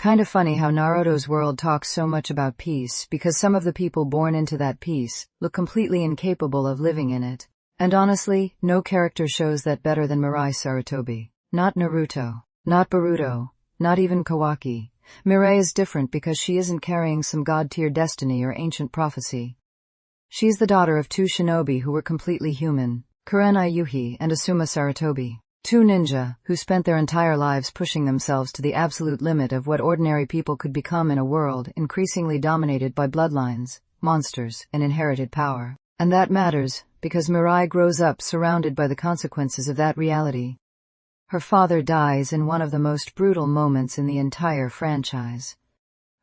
Kinda funny how Naruto's world talks so much about peace because some of the people born into that peace look completely incapable of living in it. And honestly, no character shows that better than Mirai Sarutobi. Not Naruto. Not Boruto. Not even Kawaki. Mirai is different because she isn't carrying some god-tier destiny or ancient prophecy. She's the daughter of two shinobi who were completely human, Kurenai Yuhi and Asuma Sarutobi. Two ninja, who spent their entire lives pushing themselves to the absolute limit of what ordinary people could become in a world increasingly dominated by bloodlines, monsters, and inherited power. And that matters, because Mirai grows up surrounded by the consequences of that reality. Her father dies in one of the most brutal moments in the entire franchise.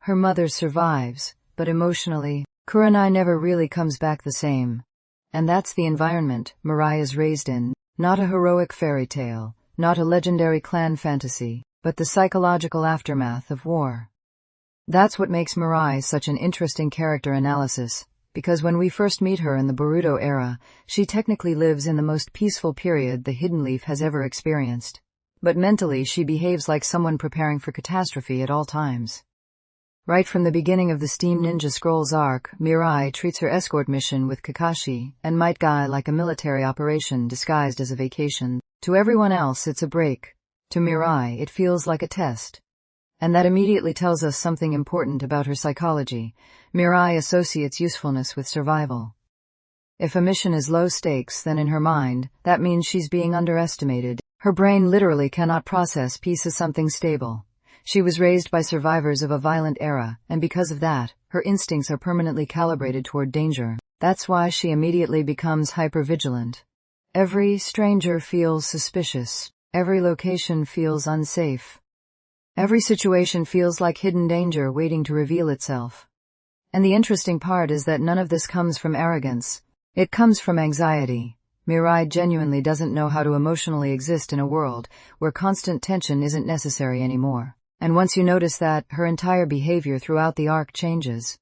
Her mother survives, but emotionally, Kurenai never really comes back the same. And that's the environment Mirai is raised in. Not a heroic fairy tale, not a legendary clan fantasy, but the psychological aftermath of war. That's what makes Mirai such an interesting character analysis, because when we first meet her in the Boruto era, she technically lives in the most peaceful period the Hidden Leaf has ever experienced. But mentally she behaves like someone preparing for catastrophe at all times. Right from the beginning of the Steam Ninja Scrolls arc, Mirai treats her escort mission with Kakashi and Might Guy like a military operation disguised as a vacation. To everyone else it's a break. To Mirai it feels like a test. And that immediately tells us something important about her psychology. Mirai associates usefulness with survival. If a mission is low stakes, then in her mind, that means she's being underestimated. Her brain literally cannot process peace as something stable. She was raised by survivors of a violent era, and because of that, her instincts are permanently calibrated toward danger. That's why she immediately becomes hypervigilant. Every stranger feels suspicious. Every location feels unsafe. Every situation feels like hidden danger waiting to reveal itself. And the interesting part is that none of this comes from arrogance. It comes from anxiety. Mirai genuinely doesn't know how to emotionally exist in a world where constant tension isn't necessary anymore. And once you notice that, her entire behavior throughout the arc changes.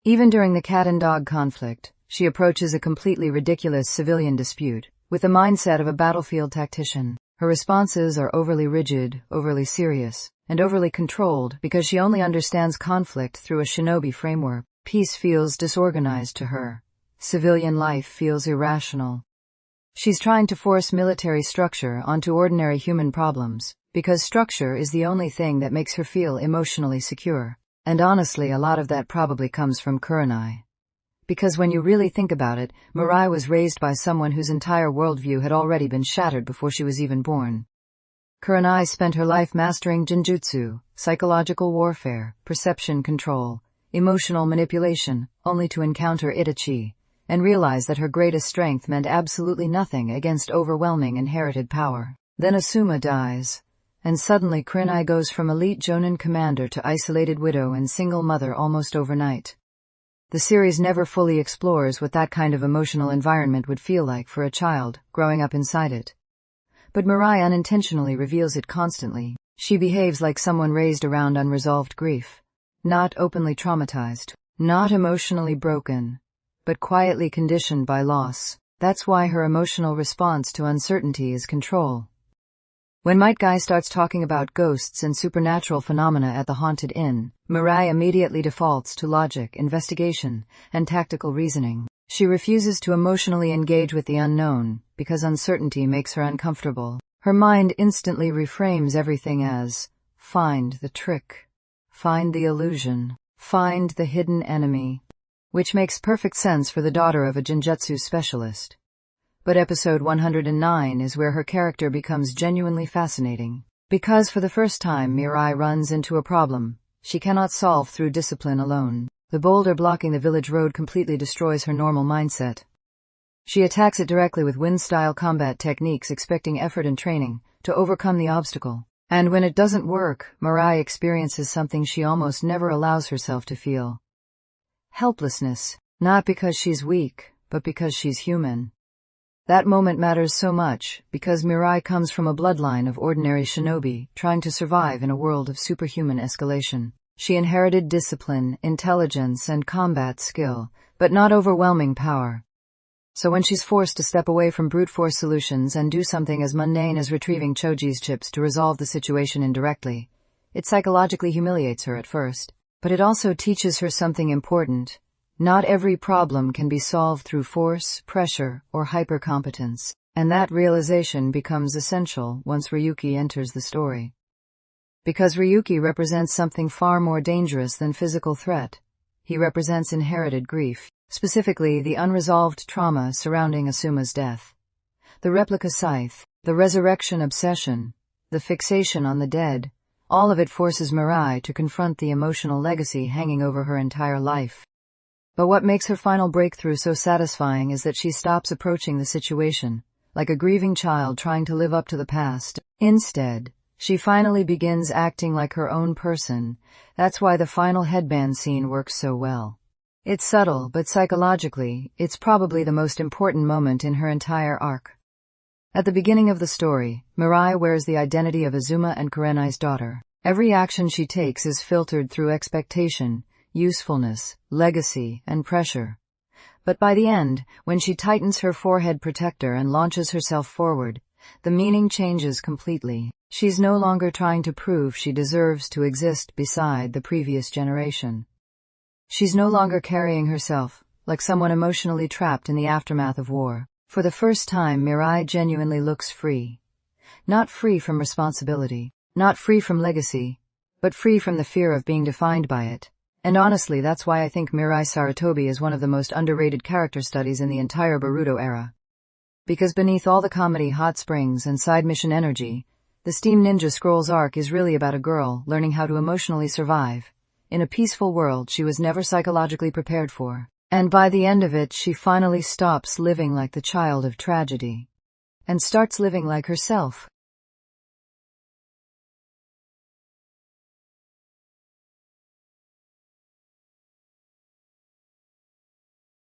Even during the cat and dog conflict, she approaches a completely ridiculous civilian dispute with the mindset of a battlefield tactician. Her responses are overly rigid, overly serious, and overly controlled because she only understands conflict through a shinobi framework. Peace feels disorganized to her. Civilian life feels irrational. She's trying to force military structure onto ordinary human problems, because structure is the only thing that makes her feel emotionally secure. And honestly, a lot of that probably comes from Kurenai. Because when you really think about it, Mirai was raised by someone whose entire worldview had already been shattered before she was even born. Kurenai spent her life mastering genjutsu, psychological warfare, perception control, emotional manipulation, only to encounter Itachi, and realize that her greatest strength meant absolutely nothing against overwhelming inherited power. Then Asuma dies. And suddenly Kurenai goes from elite Jonin commander to isolated widow and single mother almost overnight. The series never fully explores what that kind of emotional environment would feel like for a child growing up inside it. But Mirai unintentionally reveals it constantly. She behaves like someone raised around unresolved grief. Not openly traumatized. Not emotionally broken. But quietly conditioned by loss. That's why her emotional response to uncertainty is control. When Might Guy starts talking about ghosts and supernatural phenomena at the haunted inn, Mirai immediately defaults to logic, investigation, and tactical reasoning. She refuses to emotionally engage with the unknown, because uncertainty makes her uncomfortable. Her mind instantly reframes everything as, find the trick, find the illusion, find the hidden enemy. Which makes perfect sense for the daughter of a genjutsu specialist. But episode 109 is where her character becomes genuinely fascinating. Because for the first time Mirai runs into a problem she cannot solve through discipline alone. The boulder blocking the village road completely destroys her normal mindset. She attacks it directly with wind-style combat techniques expecting effort and training to overcome the obstacle. And when it doesn't work, Mirai experiences something she almost never allows herself to feel. Helplessness. Not because she's weak, but because she's human. That moment matters so much, because Mirai comes from a bloodline of ordinary shinobi, trying to survive in a world of superhuman escalation. She inherited discipline, intelligence, and combat skill, but not overwhelming power. So when she's forced to step away from brute force solutions and do something as mundane as retrieving Choji's chips to resolve the situation indirectly, It psychologically humiliates her at first, but it also teaches her something important. Not every problem can be solved through force, pressure, or hypercompetence, and that realization becomes essential once Ryuki enters the story. Because Ryuki represents something far more dangerous than physical threat. He represents inherited grief, specifically the unresolved trauma surrounding Asuma's death. The replica scythe, the resurrection obsession, the fixation on the dead, all of it forces Mirai to confront the emotional legacy hanging over her entire life. But what makes her final breakthrough so satisfying is that she stops approaching the situation like a grieving child trying to live up to the past. Instead, she finally begins acting like her own person. That's why the final headband scene works so well. It's subtle, but psychologically, it's probably the most important moment in her entire arc. At the beginning of the story, Mirai wears the identity of Azuma and Kurenai's daughter. Every action she takes is filtered through expectation, usefulness, legacy, and pressure. But by the end, when she tightens her forehead protector and launches herself forward, the meaning changes completely. She's no longer trying to prove she deserves to exist beside the previous generation. She's no longer carrying herself like someone emotionally trapped in the aftermath of war. For the first time, Mirai genuinely looks free. Not free from responsibility, not free from legacy, but free from the fear of being defined by it. And honestly, that's why I think Mirai Sarutobi is one of the most underrated character studies in the entire Boruto era. Because beneath all the comedy, hot springs, and side mission energy, the Steam Ninja Scrolls arc is really about a girl learning how to emotionally survive in a peaceful world she was never psychologically prepared for. And by the end of it, she finally stops living like the child of tragedy and starts living like herself.